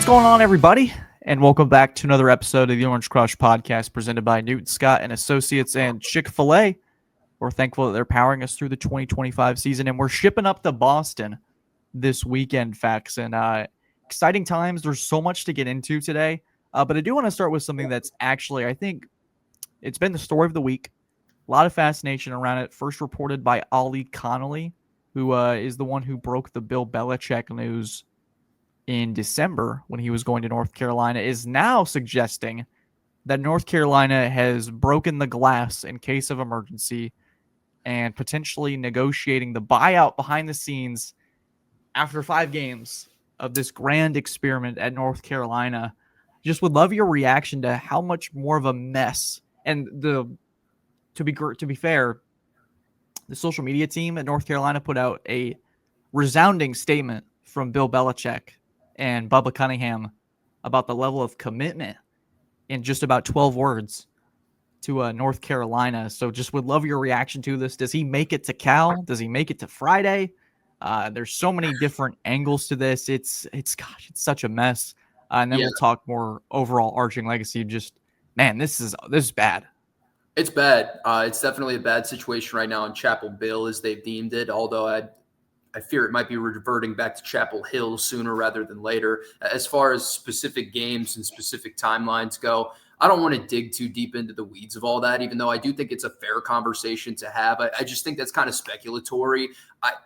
going on, everybody? And welcome back to another episode of the Orange Crush podcast presented by Newton Scott and Associates and Chick-fil-A. We're thankful that they're powering us through the 2025 season, and we're shipping up to Boston this weekend, Faxon. Exciting times. There's so much to get into today, but I do want to start with something that's actually, I think, it's been the story of the week. A lot of fascination around it. First reported by Ollie Connolly, who is the one who broke the Bill Belichick news in December when he was going to North Carolina, is now suggesting that North Carolina has broken the glass in case of emergency and potentially negotiating the buyout behind the scenes after 5 games of this grand experiment at North Carolina. Just would love your reaction to how much more of a mess. And to be fair, the social media team at North Carolina put out a resounding statement from Bill Belichick and Bubba Cunningham about the level of commitment in just about 12 words to North Carolina. So just would love your reaction to this. Does he make it to Cal? Does he make it to Friday? There's so many different angles to this. It's such a mess. And then we'll talk more overall arching legacy. Just, man, this is bad. It's bad. It's definitely a bad situation right now in Chapel Bill, as they've deemed it, although I fear it might be reverting back to Chapel Hill sooner rather than later. As far as specific games and specific timelines go, I don't want to dig too deep into the weeds of all that, even though I do think it's a fair conversation to have. I just think that's kind of speculatory.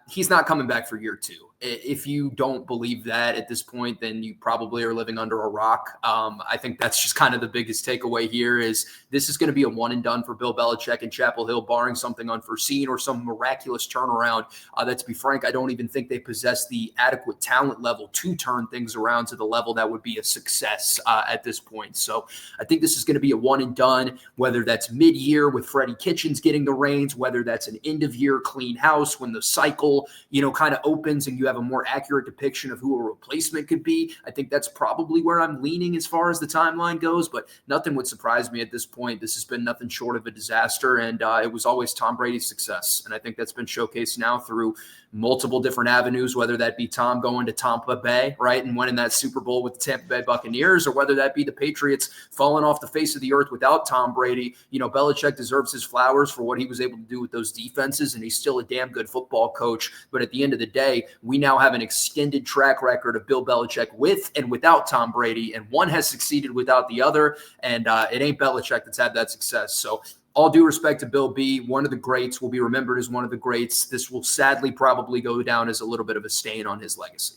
He's not coming back for year 2. If you don't believe that at this point, then you probably are living under a rock. I think that's just kind of the biggest takeaway here is this is going to be a one and done for Bill Belichick and Chapel Hill, barring something unforeseen or some miraculous turnaround. That, to be frank, I don't even think they possess the adequate talent level to turn things around to the level that would be a success at this point. So I think this is going to be a one and done, whether that's mid-year with Freddie Kitchens getting the reins, whether that's an end-of-year clean house when the cycle, kind of opens and you have a more accurate depiction of who a replacement could be. I think that's probably where I'm leaning as far as the timeline goes, but nothing would surprise me at this point. This has been nothing short of a disaster, and it was always Tom Brady's success. And I think that's been showcased now through multiple different avenues, whether that be Tom going to Tampa Bay, right, and winning that Super Bowl with the Tampa Bay Buccaneers, or whether that be the Patriots falling off the face of the earth without Tom Brady. Belichick deserves his flowers for what he was able to do with those defenses, and he's still a damn good football coach. But at the end of the day, we now have an extended track record of Bill Belichick with and without Tom Brady, and one has succeeded without the other, and it ain't Belichick that's had that success. So all due respect to Bill B, one of the greats, will be remembered as one of the greats. This will sadly probably go down as a little bit of a stain on his legacy.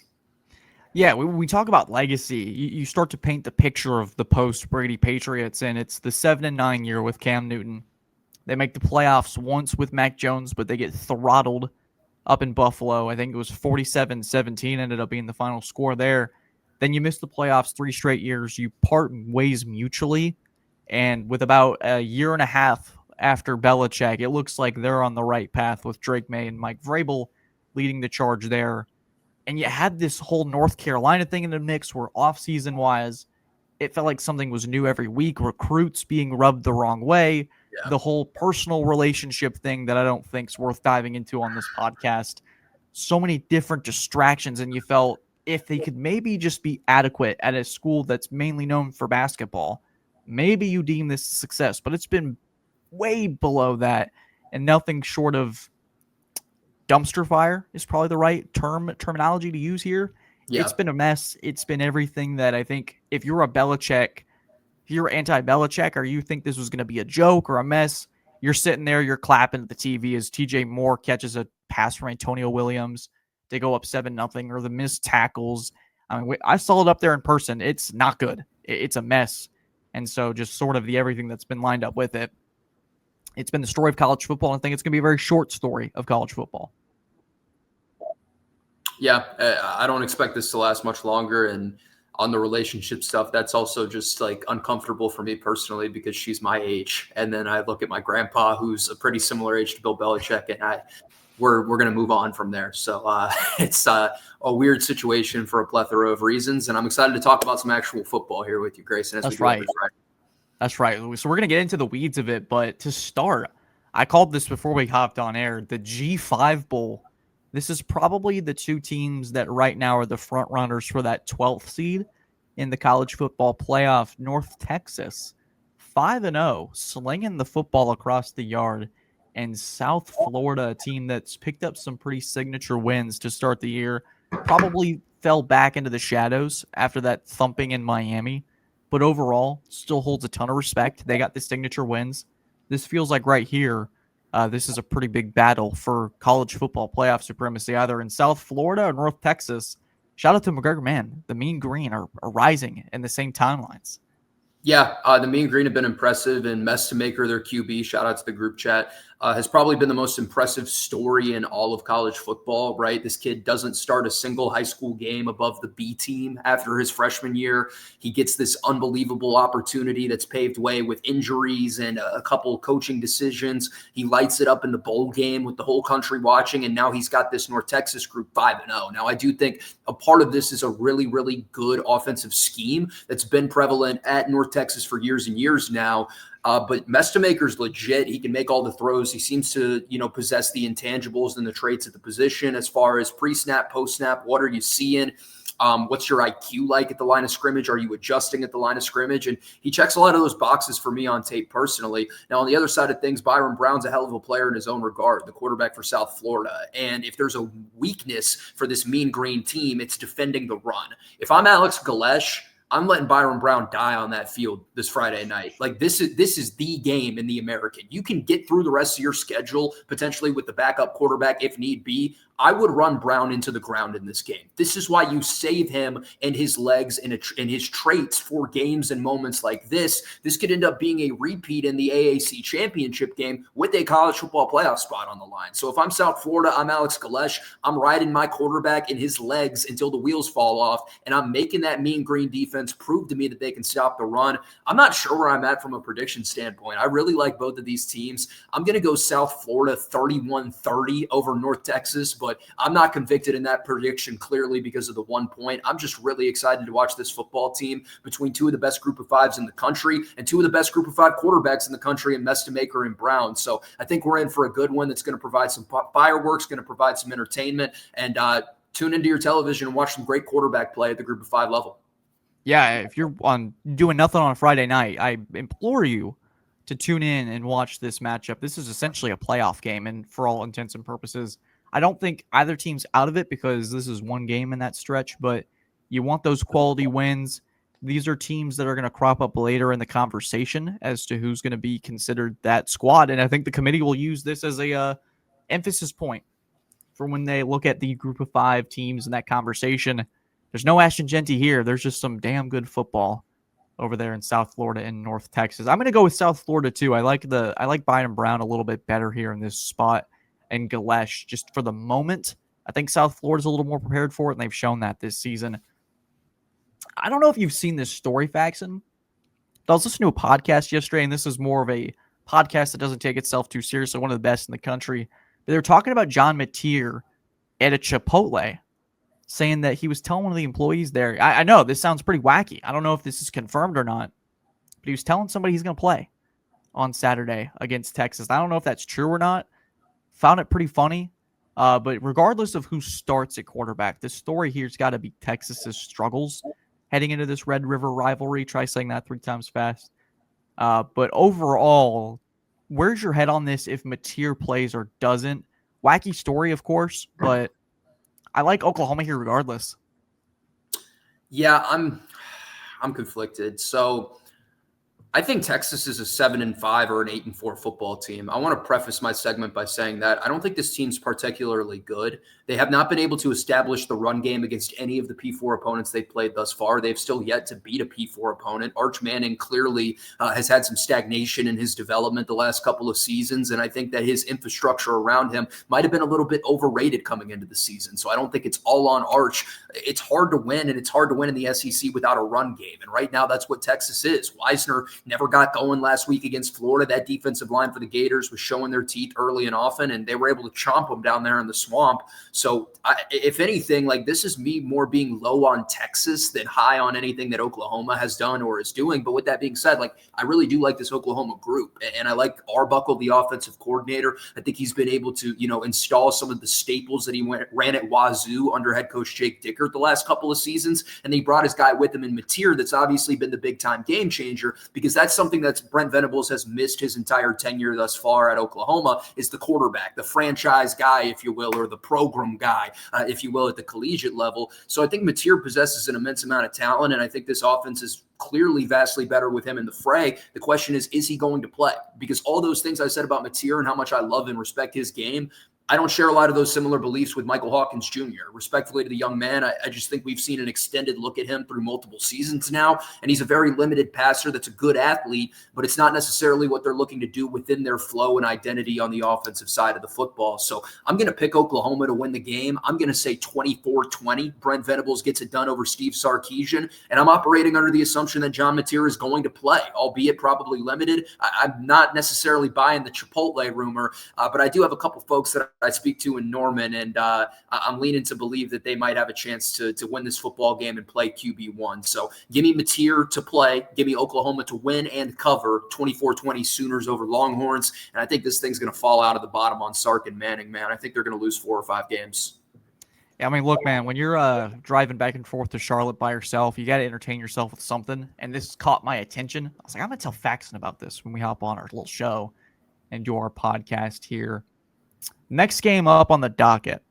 Yeah, when we talk about legacy, you start to paint the picture of the post-Brady Patriots, and it's the 7-9 year with Cam Newton. They make the playoffs once with Mac Jones, but they get throttled up in Buffalo. I think it was 47-17 ended up being the final score there. Then you miss the playoffs 3 straight years. You part ways mutually. And with about a year and a half after Belichick, it looks like they're on the right path with Drake May and Mike Vrabel leading the charge there. And you had this whole North Carolina thing in the mix where off-season wise, it felt like something was new every week. Recruits being rubbed the wrong way. Yeah. The whole personal relationship thing that I don't think is worth diving into on this podcast. So many different distractions, and you felt if they could maybe just be adequate at a school that's mainly known for basketball, maybe you deem this a success. But it's been way below that, and nothing short of dumpster fire is probably the right terminology to use here. Yeah. It's been a mess. It's been everything that I think if you're a Belichick, if you're anti-Belichick, or you think this was going to be a joke or a mess, you're sitting there, you're clapping at the TV as TJ Moore catches a pass from Antonio Williams. They go up 7-0, or the missed tackles. I mean, I saw it up there in person. It's not good. It's a mess. And so just sort of the everything that's been lined up with it. It's been the story of college football, and I think it's going to be a very short story of college football. Yeah, I don't expect this to last much longer. And on the relationship stuff, that's also just like uncomfortable for me personally because she's my age. And then I look at my grandpa, who's a pretty similar age to Bill Belichick, and we're going to move on from there. So it's a weird situation for a plethora of reasons. And I'm excited to talk about some actual football here with you, Grayson. That's right. That's right. So we're going to get into the weeds of it. But to start, I called this before we hopped on air, the G5 Bowl. This is probably the 2 teams that right now are the front runners for that 12th seed. in the college football playoff. North Texas, 5-0, slinging the football across the yard. And South Florida, a team that's picked up some pretty signature wins to start the year, probably fell back into the shadows after that thumping in Miami, but overall still holds a ton of respect. They got the signature wins. This feels like right here, this is a pretty big battle for college football playoff supremacy, either in South Florida or North Texas. Shout out to McGregor, man. The Mean Green are rising in the same timelines. Yeah, the Mean Green have been impressive, and Mestamaker, their QB, shout out to the group chat, has probably been the most impressive story in all of college football, right? This kid doesn't start a single high school game above the B team after his freshman year. He gets this unbelievable opportunity that's paved way with injuries and a couple coaching decisions. He lights it up in the bowl game with the whole country watching, and now he's got this North Texas group 5-0. Now, I do think a part of this is a really, really good offensive scheme that's been prevalent at North Texas for years and years now. But Mestamaker's legit. He can make all the throws. He seems to, possess the intangibles and the traits at the position as far as pre-snap, post-snap. What are you seeing? What's your IQ like at the line of scrimmage? Are you adjusting at the line of scrimmage? And he checks a lot of those boxes for me on tape personally. Now, on the other side of things, Byron Brown's a hell of a player in his own regard, the quarterback for South Florida. And if there's a weakness for this Mean Green team, it's defending the run. If I'm Alex Galesh, I'm letting Byron Brown die on that field this Friday night. Like this is the game in the American. You can get through the rest of your schedule potentially with the backup quarterback if need be. I would run Brown into the ground in this game. This is why you save him and his legs and his traits for games and moments like this. This could end up being a repeat in the AAC championship game with a college football playoff spot on the line. So if I'm South Florida, I'm Alex Galesh. I'm riding my quarterback in his legs until the wheels fall off, and I'm making that Mean Green defense prove to me that they can stop the run. I'm not sure where I'm at from a prediction standpoint. I really like both of these teams. I'm going to go South Florida 31-30 over North Texas, but I'm not convicted in that prediction clearly because of the 1 point. I'm just really excited to watch this football team between two of the best group of fives in the country and two of the best group of five quarterbacks in the country in Mestamaker and Brown. So I think we're in for a good one that's going to provide some fireworks, going to provide some entertainment, and tune into your television and watch some great quarterback play at the group of five level. Yeah, if you're doing nothing on a Friday night, I implore you to tune in and watch this matchup. This is essentially a playoff game, and for all intents and purposes, I don't think either team's out of it because this is one game in that stretch, but you want those quality wins. These are teams that are going to crop up later in the conversation as to who's going to be considered that squad, and I think the committee will use this as a emphasis point for when they look at the group of five teams in that conversation. There's no Ashton Genty here. There's just some damn good football over there in South Florida and North Texas. I'm going to go with South Florida too. I like Byron Brown a little bit better here in this spot, and Galesh just for the moment. I think South Florida's a little more prepared for it, and they've shown that this season. I don't know if you've seen this story, Faxon. I was listening to a podcast yesterday, and this is more of a podcast that doesn't take itself too seriously, one of the best in the country. But they were talking about John Mateer at a Chipotle, saying that he was telling one of the employees there, I know this sounds pretty wacky. I don't know if this is confirmed or not, but he was telling somebody he's going to play on Saturday against Texas. I don't know if that's true or not. Found it pretty funny. But regardless of who starts at quarterback, the story here's got to be Texas's struggles heading into this Red River rivalry. Try saying that 3 times fast. But overall, where's your head on this if Mateer plays or doesn't? Wacky story, of course, but I like Oklahoma here regardless. Yeah, I'm conflicted. So I think Texas is a 7-5 or an 8-4 football team. I want to preface my segment by saying that I don't think this team's particularly good. They have not been able to establish the run game against any of the P4 opponents they've played thus far. They've still yet to beat a P4 opponent. Arch Manning clearly has had some stagnation in his development the last couple of seasons, and I think that his infrastructure around him might have been a little bit overrated coming into the season. So I don't think it's all on Arch. It's hard to win, and it's hard to win in the SEC without a run game. And right now, that's what Texas is. Wisner never got going last week against Florida. That defensive line for the Gators was showing their teeth early and often, and they were able to chomp them down there in the swamp. So if anything, like, this is me more being low on Texas than high on anything that Oklahoma has done or is doing. But with that being said, like, I really do like this Oklahoma group, and I like Arbuckle, the offensive coordinator. I think he's been able to, install some of the staples that he ran at Wazoo under head coach Jake Dickert the last couple of seasons. And he brought his guy with him in Mateer that's obviously been the big time game changer, because that's something that Brent Venables has missed his entire tenure thus far at Oklahoma, is the quarterback, the franchise guy, if you will, or the program guy, if you will, at the collegiate level. So I think Mateer possesses an immense amount of talent, and I think this offense is clearly vastly better with him in the fray. The question is he going to play? Because all those things I said about Mateer and how much I love and respect his game, I don't share a lot of those similar beliefs with Michael Hawkins Jr. Respectfully to the young man, I just think we've seen an extended look at him through multiple seasons now, and he's a very limited passer that's a good athlete, but it's not necessarily what they're looking to do within their flow and identity on the offensive side of the football. So I'm going to pick Oklahoma to win the game. I'm going to say 24-20. Brent Venables gets it done over Steve Sarkisian, and I'm operating under the assumption that John Mateer is going to play, albeit probably limited. I'm not necessarily buying the Chipotle rumor, but I do have a couple folks that I speak to in Norman, and I'm leaning to believe that they might have a chance to win this football game and play QB1. So give me Mateer to play, give me Oklahoma to win and cover, 24-20 Sooners over Longhorns, and I think this thing's going to fall out of the bottom on Sark and Manning, man. I think they're going to lose 4 or 5 games. Yeah, I mean, look, man, when you're driving back and forth to Charlotte by yourself, you got to entertain yourself with something, and this caught my attention. I was like, I'm going to tell Faxon about this when we hop on our little show and do our podcast here. Next game up on the docket,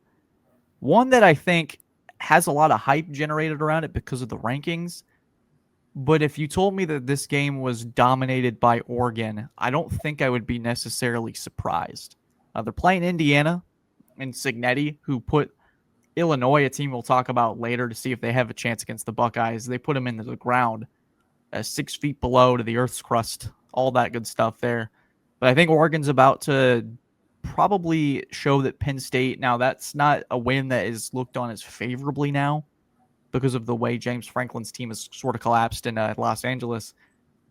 one that I think has a lot of hype generated around it because of the rankings. But if you told me that this game was dominated by Oregon, I don't think I would be necessarily surprised. They're playing Indiana and Cignetti, who put Illinois, a team we'll talk about later, to see if they have a chance against the Buckeyes. They put them into the ground 6 feet below to the Earth's crust, all that good stuff there. But I think Oregon's about to probably show that Penn State, now that's not a win that is looked on as favorably now because of the way James Franklin's team has sort of collapsed in Los Angeles.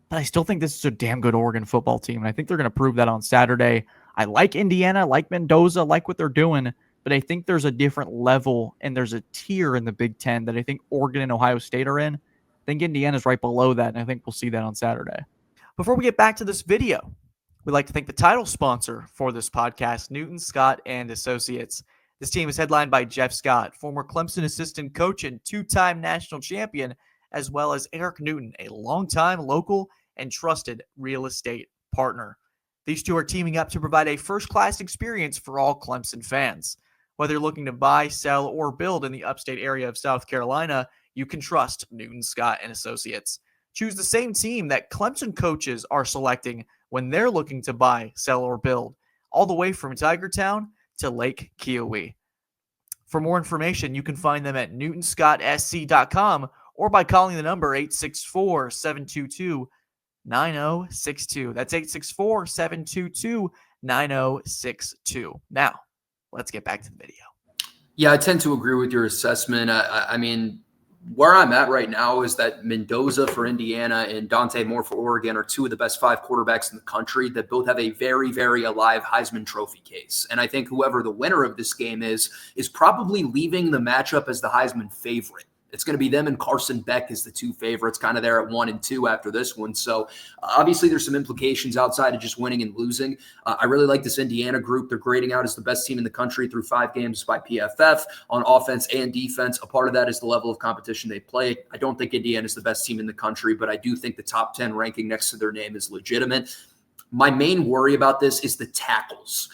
But I still think this is a damn good Oregon football team, and I think they're going to prove that on Saturday. I like Indiana, I like Mendoza, I like what they're doing, but I think there's a different level and there's a tier in the Big Ten that I think Oregon and Ohio State are in. I think Indiana's right below that, and I think we'll see that on Saturday. Before we get back to this video, we'd like to thank the title sponsor for this podcast, Newton, Scott & Associates. This team is headlined by Jeff Scott, former Clemson assistant coach and 2-time national champion, as well as Eric Newton, a longtime local and trusted real estate partner. These two are teaming up to provide a first-class experience for all Clemson fans. Whether you're looking to buy, sell, or build in the upstate area of South Carolina, you can trust Newton, Scott & Associates. Choose the same team that Clemson coaches are selecting when they're looking to buy, sell, or build, all the way from Tigertown to Lake Kiowee. For more information, you can find them at newtonscottsc.com or by calling the number 864-722-9062. That's 864-722-9062. Now, let's get back to the video. Yeah, I tend to agree with your assessment. I mean, where I'm at right now is that Mendoza for Indiana and Dante Moore for Oregon are two of the best 5 quarterbacks in the country that both have a very, very alive Heisman Trophy case. And I think whoever the winner of this game is probably leaving the matchup as the Heisman favorite. It's going to be them and Carson Beck as the 2 favorites, kind of there at 1 and 2 after this one. So obviously there's some implications outside of just winning and losing. I really like this Indiana group. They're grading out as the best team in the country through 5 games by PFF on offense and defense. A part of that is the level of competition they play. I don't think Indiana is the best team in the country, but I do think the top 10 ranking next to their name is legitimate. My main worry about this is the tackles.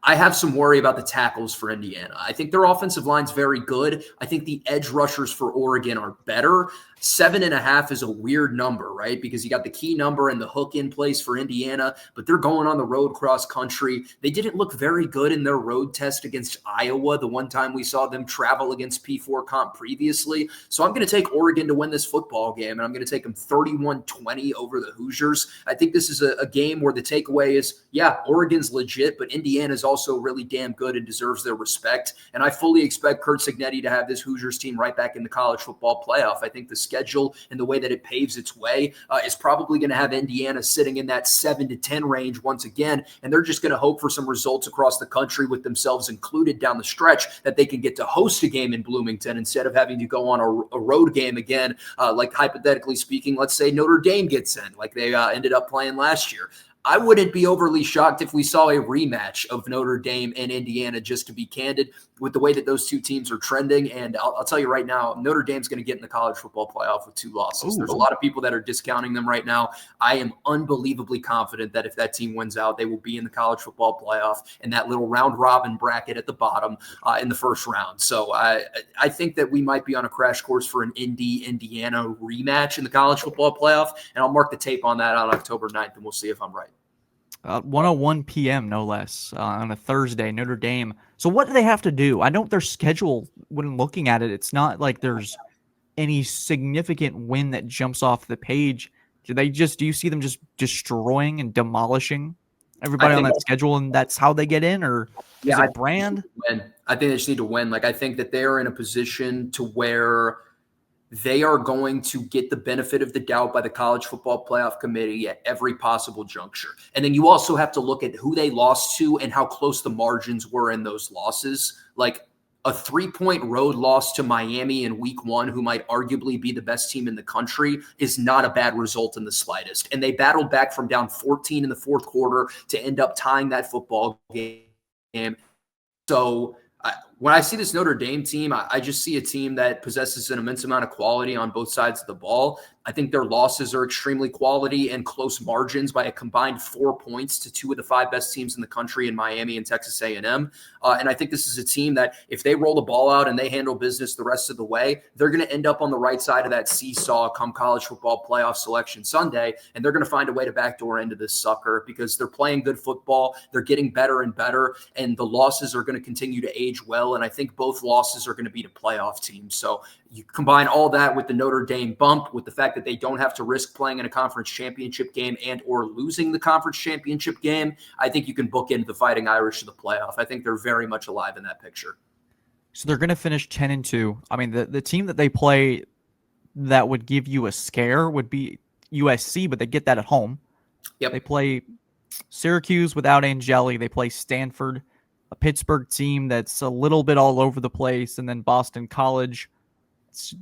I have some worry about the tackles for Indiana. I think their offensive line's very good. I think the edge rushers for Oregon are better. 7.5 is a weird number, right? Because you got the key number and the hook in place for Indiana, but they're going on the road cross country. They didn't look very good in their road test against Iowa, the one time we saw them travel against P4 comp previously. So I'm going to take Oregon to win this football game, and I'm going to take them 31-20 over the Hoosiers. I think this is a game where the takeaway is, yeah, Oregon's legit, but Indiana Indiana is also really damn good and deserves their respect. And I fully expect Curt Cignetti to have this Hoosiers team right back in the college football playoff. I think the schedule and the way that it paves its way is probably going to have Indiana sitting in that 7-10 range once again. And they're just going to hope for some results across the country with themselves included down the stretch that they can get to host a game in Bloomington instead of having to go on a road game again. Like hypothetically speaking, let's say Notre Dame gets in like they ended up playing last year. I wouldn't be overly shocked if we saw a rematch of Notre Dame and Indiana, just to be candid, with the way that those two teams are trending. And I'll tell you right now, Notre Dame's going to get in the college football playoff with 2 losses. There's a lot of people that are discounting them right now. I am unbelievably confident that if that team wins out, they will be in the college football playoff and that little round robin bracket at the bottom in the first round. So I think that we might be on a crash course for an Indiana rematch in the college football playoff. And I'll mark the tape on that on October 9th, and we'll see if I'm right. 1:01 p.m. no less on a Thursday, Notre Dame. So what do they have to do? I know their schedule, when looking at it, it's not like there's any significant win that jumps off the page. Do you see them just destroying and demolishing everybody on that schedule, and that's how they get in? Or is it brand? I think they just need to win. Like, I think that they are in a position to where they are going to get the benefit of the doubt by the college football playoff committee at every possible juncture. And then you also have to look at who they lost to and how close the margins were in those losses. Like a 3-point road loss to Miami in week 1, who might arguably be the best team in the country, is not a bad result in the slightest. And they battled back from down 14 in the fourth quarter to end up tying that football game. So when I see this Notre Dame team, I just see a team that possesses an immense amount of quality on both sides of the ball. I think their losses are extremely quality and close margins by a combined 4 points to 2 of the 5 best teams in the country in Miami and Texas A&M. And I think this is a team that if they roll the ball out and they handle business the rest of the way, they're going to end up on the right side of that seesaw come college football playoff selection Sunday. And they're going to find a way to backdoor into this sucker because they're playing good football. They're getting better and better. And the losses are going to continue to age well. And I think both losses are going to be to playoff teams. So you combine all that with the Notre Dame bump, with the fact that they don't have to risk playing in a conference championship game and or losing the conference championship game, I think you can book into the Fighting Irish to the playoff. I think they're very much alive in that picture. So they're going to finish 10-2. I mean, the team that they play that would give you a scare would be USC, but they get that at home. Yep. They play Syracuse without Angeli. They play Stanford, a Pittsburgh team that's a little bit all over the place, and then Boston College.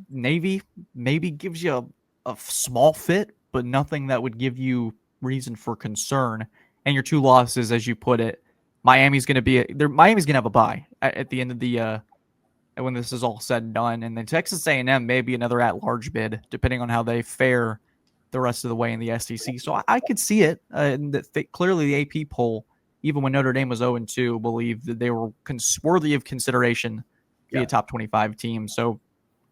Navy maybe gives you a small fit, but nothing that would give you reason for concern. And your 2 losses, as you put it, Miami's going to have a bye at the end of the when this is all said and done, and then Texas A&M may be another at-large bid, depending on how they fare the rest of the way in the SEC. So I could see it. Clearly, the AP poll, even when Notre Dame was 0-2, believed that they were worthy of consideration to be a top 25 team. So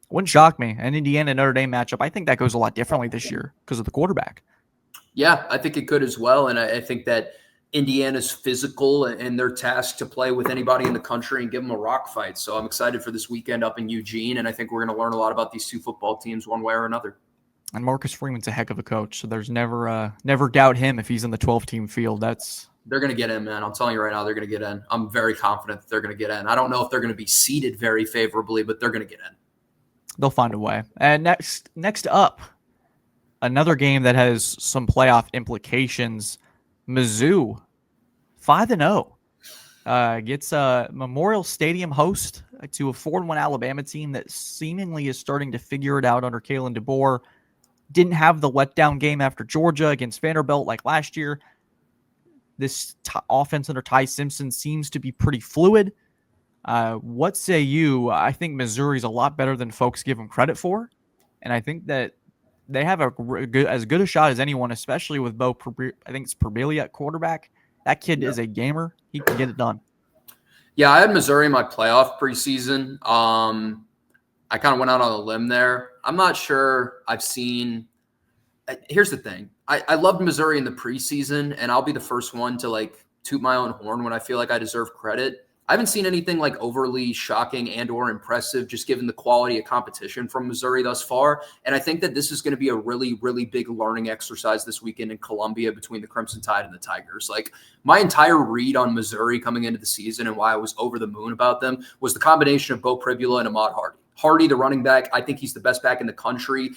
wouldn't shock me. An Indiana-Notre Dame matchup, I think that goes a lot differently this year because of the quarterback. Yeah, I think it could as well. And I think that Indiana's physical and they're tasked to play with anybody in the country and give them a rock fight. So I'm excited for this weekend up in Eugene, and I think we're going to learn a lot about these 2 football teams one way or another. And Marcus Freeman's a heck of a coach, so there's never doubt him if he's in the 12-team field. They're going to get in, man. I'm telling you right now, they're going to get in. I'm very confident that they're going to get in. I don't know if they're going to be seeded very favorably, but they're going to get in. They'll find a way. And next up, another game that has some playoff implications. Mizzou, 5-0, gets a Memorial Stadium host to a 4-1 Alabama team that seemingly is starting to figure it out under Kalen DeBoer. Didn't have the letdown game after Georgia against Vanderbilt like last year. This offense under Ty Simpson seems to be pretty fluid. What say you? I think Missouri's a lot better than folks give them credit for. And I think that they have as good a shot as anyone, especially with I think it's Perbelia at quarterback. That kid is a gamer. He can get it done. Yeah, I had Missouri in my playoff preseason. I kind of went out on a limb there. I'm not sure I've seen – here's the thing. I loved Missouri in the preseason, and I'll be the first one to, toot my own horn when I feel like I deserve credit. I haven't seen anything like overly shocking and or impressive, just given the quality of competition from Missouri thus far. And I think that this is going to be a really, really big learning exercise this weekend in Columbia between the Crimson Tide and the Tigers. Like, my entire read on Missouri coming into the season and why I was over the moon about them was the combination of Bo Pribula and Ahmad Hardy. Hardy, the running back, I think he's the best back in the country.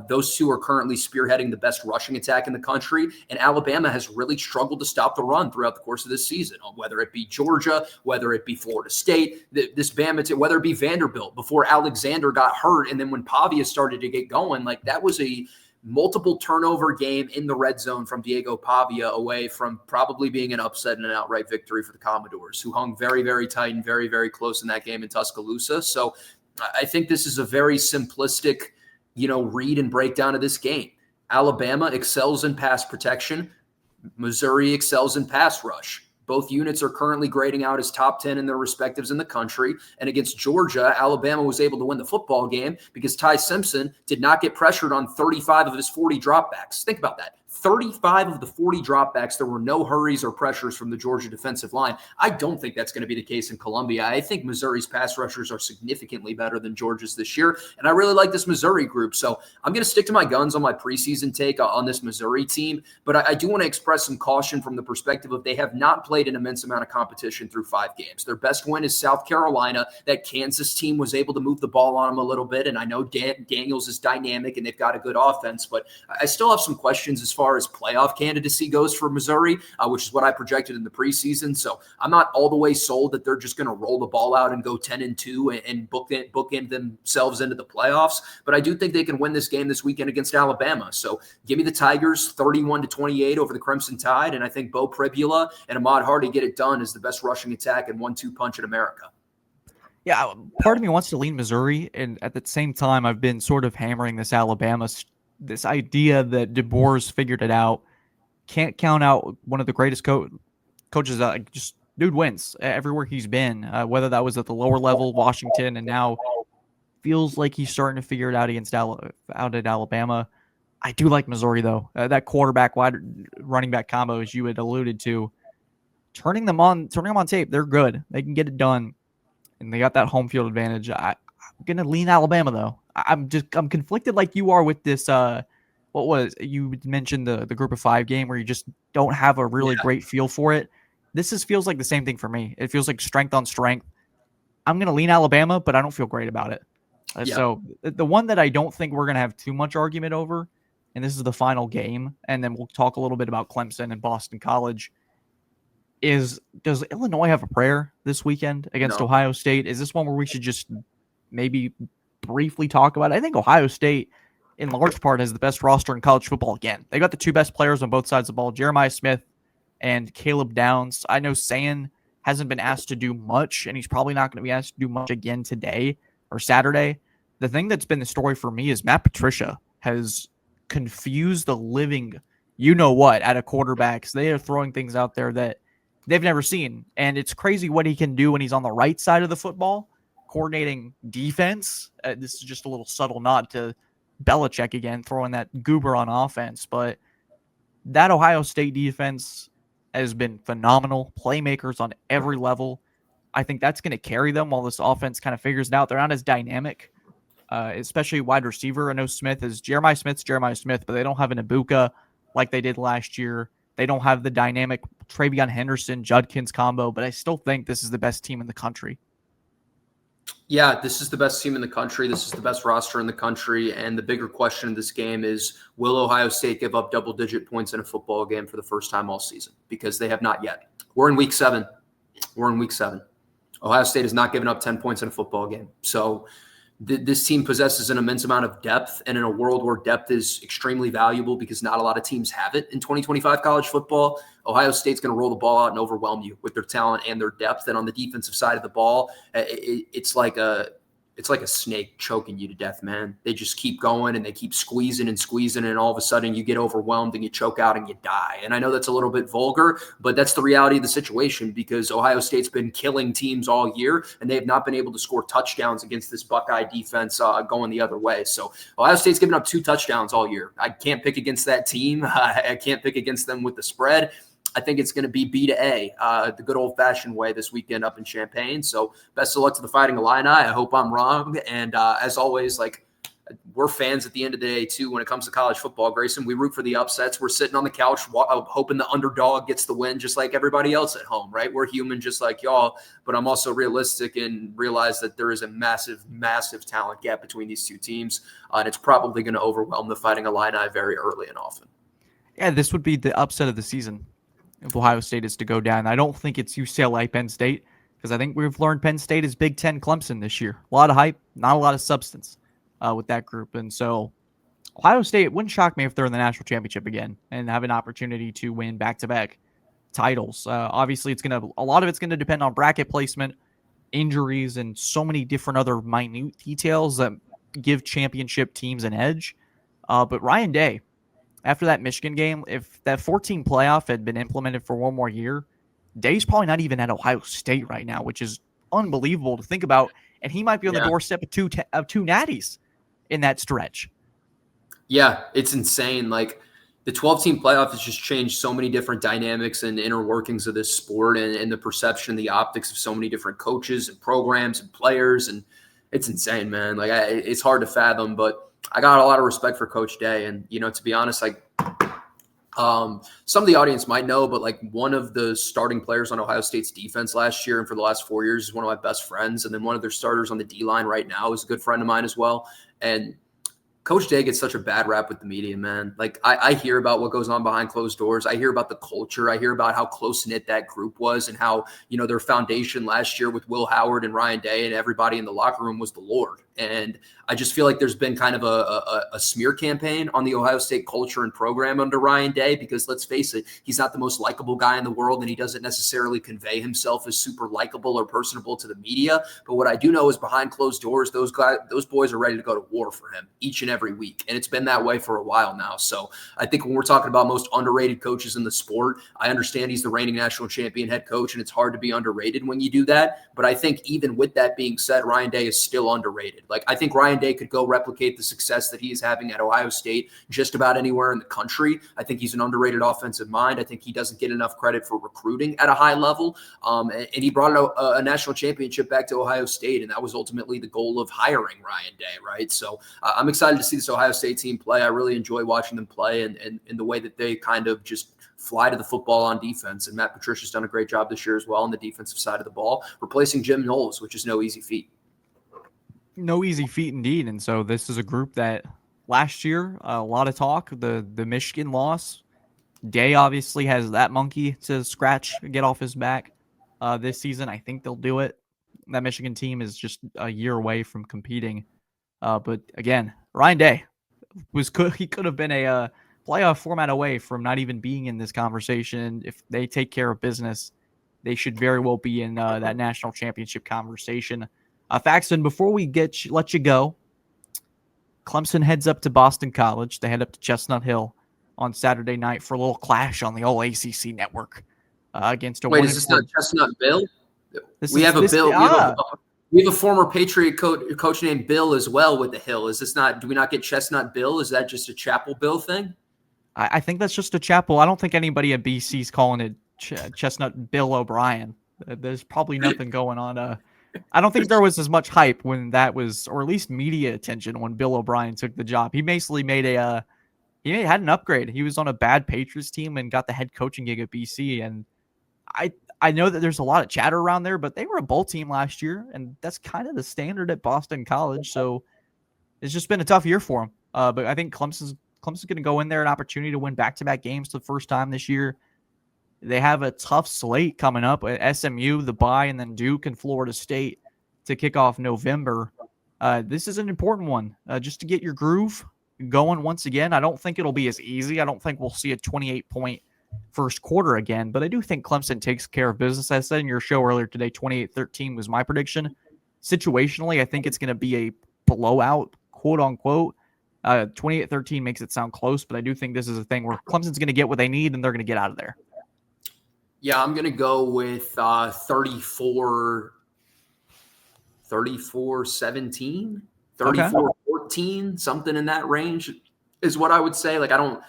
Those two are currently spearheading the best rushing attack in the country. And Alabama has really struggled to stop the run throughout the course of this season, whether it be Georgia, whether it be Florida State, this Bama, whether it be Vanderbilt before Alexander got hurt. And then when Pavia started to get going, like that was a multiple turnover game in the red zone from Diego Pavia, away from probably being an upset and an outright victory for the Commodores, who hung very, very tight and very, very close in that game in Tuscaloosa. So I think this is a very simplistic, read and breakdown of this game. Alabama excels in pass protection. Missouri excels in pass rush. Both units are currently grading out as top 10 in their respectives in the country. And against Georgia, Alabama was able to win the football game because Ty Simpson did not get pressured on 35 of his 40 dropbacks. Think about that. 35 of the 40 dropbacks, there were no hurries or pressures from the Georgia defensive line. I don't think that's going to be the case in Columbia. I think Missouri's pass rushers are significantly better than Georgia's this year, and I really like this Missouri group. So I'm going to stick to my guns on my preseason take on this Missouri team, but I do want to express some caution from the perspective of they have not played an immense amount of competition through 5 games. Their best win is South Carolina. That Kansas team was able to move the ball on them a little bit, and I know Daniels is dynamic and they've got a good offense, but I still have some questions as far as playoff candidacy goes for Missouri, which is what I projected in the preseason. So I'm not all the way sold that they're just going to roll the ball out and go 10-2 and bookend themselves into the playoffs. But I do think they can win this game this weekend against Alabama. So give me the Tigers 31-28 over the Crimson Tide. And I think Bo Pribula and Ahmad Hardy get it done as the best rushing attack and 1-2 punch in America. Yeah, part of me wants to lean Missouri, and at the same time, I've been sort of hammering this this idea that DeBoer's figured it out. Can't count out one of the greatest coaches. Just dude wins everywhere he's been, whether that was at the lower level, Washington, and now feels like he's starting to figure it out out at Alabama. I do like Missouri, though. That quarterback wide running back combo, as you had alluded to, turning them on tape, they're good. They can get it done, and they got that home field advantage. I'm gonna lean Alabama, though. I'm conflicted like you are with this. What was you mentioned the group of 5 game where you just don't have a really great feel for it. This feels like the same thing for me. It feels like strength on strength. I'm gonna lean Alabama, but I don't feel great about it. So the one that I don't think we're gonna have too much argument over, and this is the final game, and then we'll talk a little bit about Clemson and Boston College. Does Illinois have a prayer this weekend against Ohio State? Is this one where we should just maybe briefly talk about it? I think Ohio State, in large part, has the best roster in college football again. They got the 2 best players on both sides of the ball, Jeremiah Smith and Caleb Downs. I know San hasn't been asked to do much, and he's probably not going to be asked to do much again today or Saturday. The thing that's been the story for me is Matt Patricia has confused the living you-know-what out of quarterbacks. They are throwing things out there that they've never seen, and it's crazy what he can do when he's on the right side of the football, coordinating defense. This is just a little subtle nod to Belichick again, throwing that goober on offense. But that Ohio State defense has been phenomenal. Playmakers on every level. I think that's going to carry them while this offense kind of figures it out. They're not as dynamic, especially wide receiver. I know Jeremiah Smith's Jeremiah Smith, but they don't have an Ibuka like they did last year. They don't have the dynamic Travion Henderson, Judkins combo, but I still think this is the best team in the country. Yeah, this is the best team in the country. This is the best roster in the country. And the bigger question in this game is, will Ohio State give up double-digit points in a football game for the first time all season? Because they have not yet. We're in week 7. Ohio State has not given up 10 points in a football game. So this team possesses an immense amount of depth, and in a world where depth is extremely valuable because not a lot of teams have it in 2025 college football, Ohio State's going to roll the ball out and overwhelm you with their talent and their depth. And on the defensive side of the ball, it's like a snake choking you to death, man. They just keep going and they keep squeezing, and all of a sudden you get overwhelmed and you choke out and you die. And I know that's a little bit vulgar, but that's the reality of the situation because Ohio State's been killing teams all year and they have not been able to score touchdowns against this Buckeye defense going the other way. So Ohio State's given up 2 touchdowns all year. I can't pick against that team. I can't pick against them with the spread. I think it's going to be B to A, the good old-fashioned way this weekend up in Champaign. So best of luck to the Fighting Illini. I hope I'm wrong. And as always, like, we're fans at the end of the day, too, when it comes to college football, Grayson. We root for the upsets. We're sitting on the couch hoping the underdog gets the win just like everybody else at home, right? We're human just like y'all, but I'm also realistic and realize that there is a massive, massive talent gap between these two teams, and it's probably going to overwhelm the Fighting Illini very early and often. Yeah, this would be the upset of the season if Ohio State is to go down. I don't think it's UCLA, Penn State, because I think we've learned Penn State is Big Ten Clemson this year. A lot of hype, not a lot of substance with that group. And so Ohio State, it wouldn't shock me if they're in the national championship again and have an opportunity to win back-to-back titles. Obviously, a lot of it's going to depend on bracket placement, injuries, and so many different other minute details that give championship teams an edge. But Ryan Day, after that Michigan game, if that 14 playoff had been implemented for one more year, Day's probably not even at Ohio State right now, which is unbelievable to think about. And he might be on the doorstep of two natties in that stretch. Yeah, it's insane. Like, the 12-team playoff has just changed so many different dynamics and inner workings of this sport, and the perception, the optics of so many different coaches and programs and players. And it's insane, man. Like, it's hard to fathom, but I got a lot of respect for Coach Day. And, to be honest, like, some of the audience might know, but like, one of the starting players on Ohio State's defense last year and for the last 4 years is one of my best friends. And then one of their starters on the D-line right now is a good friend of mine as well. And Coach Day gets such a bad rap with the media, man. Like, I hear about what goes on behind closed doors. I hear about the culture. I hear about how close-knit that group was and how, their foundation last year with Will Howard and Ryan Day and everybody in the locker room was the Lord. And I just feel like there's been kind of a smear campaign on the Ohio State culture and program under Ryan Day, because let's face it, he's not the most likable guy in the world, and he doesn't necessarily convey himself as super likable or personable to the media. But what I do know is behind closed doors, those boys are ready to go to war for him each and every week. And it's been that way for a while now. So I think when we're talking about most underrated coaches in the sport, I understand he's the reigning national champion head coach, and it's hard to be underrated when you do that. But I think even with that being said, Ryan Day is still underrated. Like, I think Ryan Day could go replicate the success that he is having at Ohio State just about anywhere in the country. I think he's an underrated offensive mind. I think he doesn't get enough credit for recruiting at a high level. And he brought a national championship back to Ohio State, and that was ultimately the goal of hiring Ryan Day, right? So I'm excited to see this Ohio State team play. I really enjoy watching them play and the way that they kind of just fly to the football on defense. And Matt Patricia's done a great job this year as well on the defensive side of the ball, replacing Jim Knowles, which is no easy feat. No easy feat indeed. And so this is a group that last year, a lot of talk, the Michigan loss. Day obviously has that monkey to scratch, get off his back this season. I think they'll do it. That Michigan team is just a year away from competing. But again, Ryan Day he could have been a playoff format away from not even being in this conversation. If they take care of business, they should very well be in that national championship conversation. Faxon, before we let you go, Clemson heads up to Boston College. They head up to Chestnut Hill on Saturday night for a little clash on the all ACC network against a. Wait, is this not Chestnut Bill? We have a former Patriot coach named Bill as well with the Hill. Is this not? Do we not get Chestnut Bill? Is that just a Chapel Bill thing? I think that's just a Chapel. I don't think anybody at BC is calling it Chestnut Bill O'Brien. There's probably nothing going on. I don't think there was as much hype when that was, or at least media attention when Bill O'Brien took the job. He basically had an upgrade. He was on a bad Patriots team and got the head coaching gig at BC. And I know that there's a lot of chatter around there, but they were a bowl team last year, and that's kind of the standard at Boston College. So it's just been a tough year for them. But I think Clemson's going to go in there an opportunity to win back-to-back games for the first time this year. They have a tough slate coming up at SMU, the bye, and then Duke and Florida State to kick off November. This is an important one just to get your groove going once again. I don't think it'll be as easy. I don't think we'll see a 28-point first quarter again, but I do think Clemson takes care of business. I said in your show earlier today, 28-13 was my prediction. Situationally, I think it's going to be a blowout, quote-unquote. 28-13 makes it sound close, but I do think this is a thing where Clemson's going to get what they need, and they're going to get out of there. Yeah, I'm going to go with 34-17, 34-14, something in that range is what I would say. Like, I don't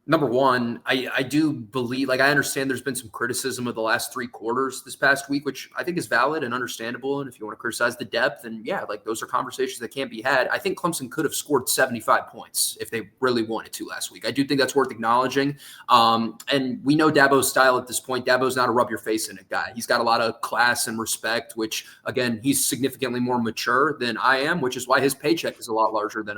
Number one, I do believe, like, I understand there's been some criticism of the last 3 quarters this past week, which I think is valid and understandable. And if you want to criticize the depth, and yeah, like, those are conversations that can't be had. I think Clemson could have scored 75 points if they really wanted to last week. I do think that's worth acknowledging. And we know Dabo's style at this point. Dabo's not a rub your face in it guy. He's got a lot of class and respect, which, again, he's significantly more mature than I am, which is why his paycheck is a lot larger than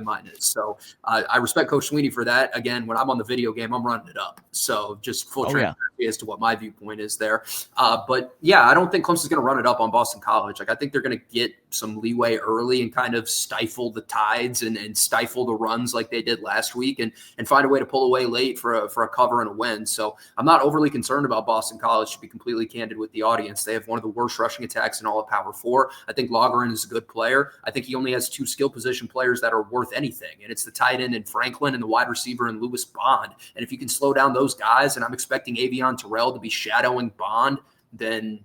mine is. So I respect Coach Sweeney for that. Again, when I'm on the video game, I'm running it up. So just full transparency as to what my viewpoint is there. But yeah, I don't think Clemson's going to run it up on Boston College. Like, I think they're going to get some leeway early and kind of stifle the tides and stifle the runs like they did last week and find a way to pull away late for a cover and a win. So I'm not overly concerned about Boston College, to be completely candid with the audience. They have one of the worst rushing attacks in all of Power 4. I think Logren is a good player. I think he only has 2 skill position players that are worth anything, and it's the tight end in Franklin and the wide receiver in Lewis Bond. And if you can slow down those guys, and I'm expecting Avion Terrell to be shadowing Bond, then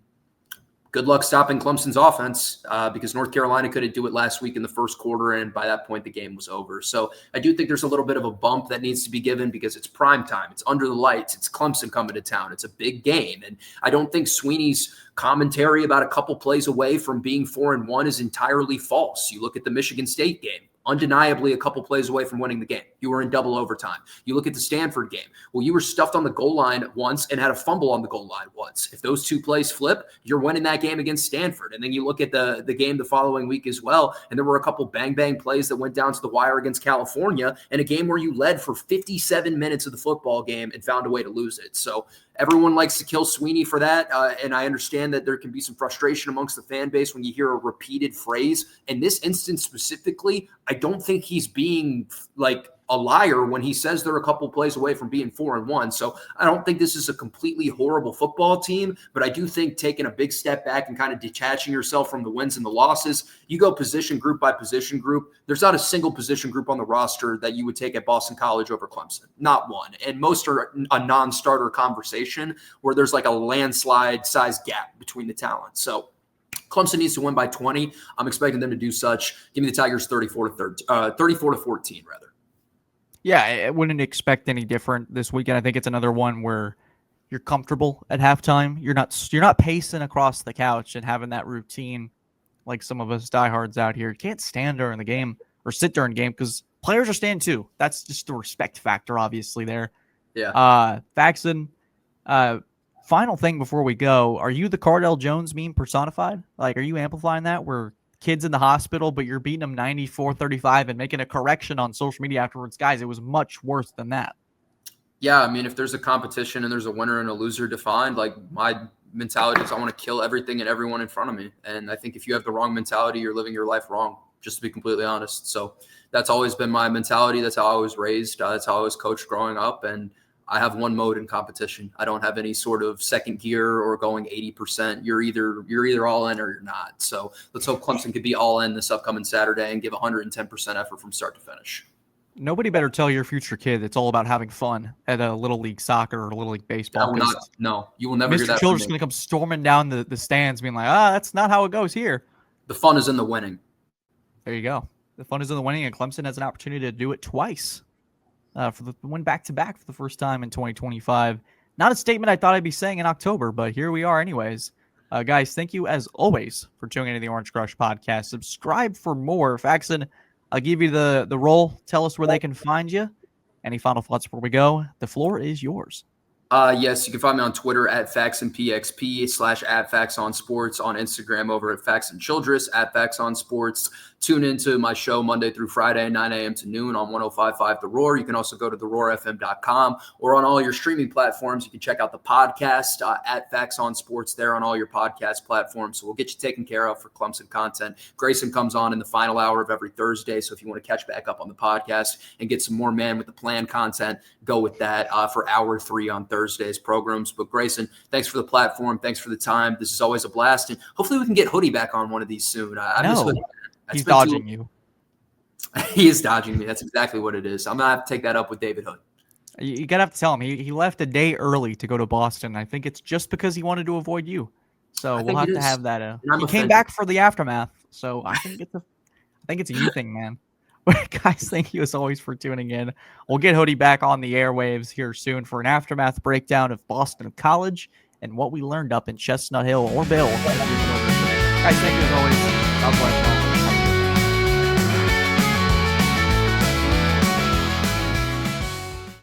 good luck stopping Clemson's offense, because North Carolina couldn't do it last week in the first quarter, and by that point the game was over. So I do think there's a little bit of a bump that needs to be given because it's prime time. It's under the lights. It's Clemson coming to town. It's a big game, and I don't think Sweeney's commentary about a couple plays away from being 4-1 is entirely false. You look at the Michigan State game. Undeniably a couple plays away from winning the game. You were in double overtime. You look at the Stanford game. Well, you were stuffed on the goal line once and had a fumble on the goal line once. If those 2 plays flip, you're winning that game against Stanford. And then you look at the game the following week as well, and there were a couple bang plays that went down to the wire against California, and a game where you led for 57 minutes of the football game and found a way to lose it. So everyone likes to kill Sweeney for that, and I understand that there can be some frustration amongst the fan base when you hear a repeated phrase. In this instance specifically, I don't think he's being like a liar when he says they're a couple plays away from being 4-1. So I don't think this is a completely horrible football team, but I do think taking a big step back and kind of detaching yourself from the wins and the losses, you go position group by position group. There's not a single position group on the roster that you would take at Boston College over Clemson. Not one. And most are a non-starter conversation where there's like a landslide size gap between the talent. So Clemson needs to win by 20. I'm expecting them to do such. Give me the Tigers 34-14 rather. Yeah, I wouldn't expect any different this weekend. I think it's another one where you're comfortable at halftime. You're not pacing across the couch and having that routine like some of us diehards out here. You can't stand during the game or sit during the game because players are standing too. That's just the respect factor, obviously, there. Yeah. Faxon, final thing before we go. Are you the Cardell Jones meme personified? Like, are you amplifying that where kids in the hospital, but you're beating them 94-35 and making a correction on social media afterwards? Guys, it was much worse than that. Yeah, I mean, if there's a competition and there's a winner and a loser defined, like, my mentality is I want to kill everything and everyone in front of me. And I think if you have the wrong mentality, you're living your life wrong, just to be completely honest. So that's always been my mentality. That's how I was raised. That's how I was coached growing up. And I have one mode in competition. I don't have any sort of second gear or going 80%. You're either all in or you're not. So let's hope Clemson could be all in this upcoming Saturday and give 110% effort from start to finish. Nobody better tell your future kid it's all about having fun at a Little League soccer or Little League baseball. No, you will never hear that. Mr. Childress is going to come storming down the stands being like, that's not how it goes here. The fun is in the winning. There you go. The fun is in the winning, and Clemson has an opportunity to do it twice. For the win back-to-back for the first time in 2025. Not a statement I thought I'd be saying in October, but here we are anyways. Guys, thank you as always for tuning into the Orange Crush podcast. Subscribe for more. Faxon, I'll give you the role. Tell us where they can find you. Any final thoughts before we go? The floor is yours. Yes, you can find me on Twitter at FaxonPXP / at Faxon Sports, on Instagram over at Faxon Childress, at Faxon Sports. Tune into my show Monday through Friday, 9 a.m. to noon on 105.5 The Roar. You can also go to theroarfm.com or on all your streaming platforms. You can check out the podcast at Faxon Sports there on all your podcast platforms. So we'll get you taken care of for Clemson content. Grayson comes on in the final hour of every Thursday. So if you want to catch back up on the podcast and get some more Man with the Plan content, go with that for hour 3 on Thursday's programs. But Grayson, thanks for the platform. Thanks for the time. This is always a blast. And hopefully we can get Hoodie back on one of these soon. He's dodging you. He is dodging me. That's exactly what it is. I'm going to have to take that up with David Hood. You got to have to tell him. He left a day early to go to Boston. I think it's just because he wanted to avoid you. So we'll have to have that. He came back for the aftermath. So I think it's a you thing, man. Guys, thank you as always for tuning in. We'll get Hoodie back on the airwaves here soon for an aftermath breakdown of Boston College and what we learned up in Chestnut Hill or Bill. Guys, thank you as always.